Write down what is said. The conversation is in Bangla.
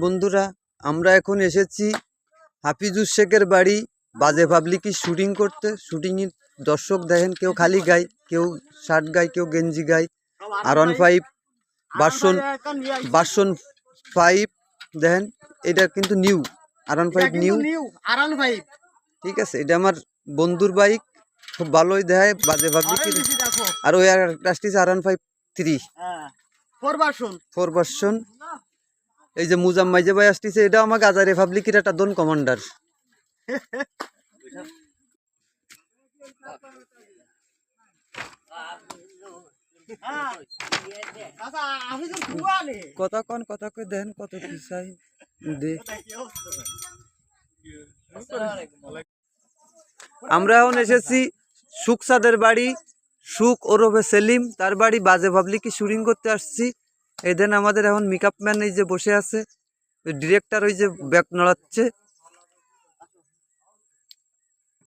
বন্ধুরা, আমরা এখন এসেছি হাফিজুর শেখের বাড়ি বাজে পাবলিকি শুটিং করতে। শুটিংয়ের দর্শক দেখেন, কেউ খালি গায়, কেউ শার্ট গায়, কেউ গেঞ্জি গায়। R15 ভার্সন 5 দেখেন, এটা কিন্তু নিউ R15 নিউ। ঠিক আছে, এটা আমার বন্ধুর বাইক, খুব ভালোই দেয় বাজে পাবলিকি। আর ওই একটা আসতেছে R15 3 4 ভার্সন। এই যে মুজাম্মাইজে ভাই আসতেছে, এটা আমার গাজা রিপাবলিকের একটা দন কমান্ডার। কথা কই দেন, কত কি চাই দে। আমরা এখন এসেছি সুখসাদের বাড়ি। সুখ ওরফে সেলিম, তার বাড়ি বাজে পাবলিকি শুটিং করতে আসছি। এই দেন আমাদের এখন মেকআপ ম্যান এই যে বসে আছে, ডিরেক্টর ওই যে ব্যাক নড়াচ্ছে।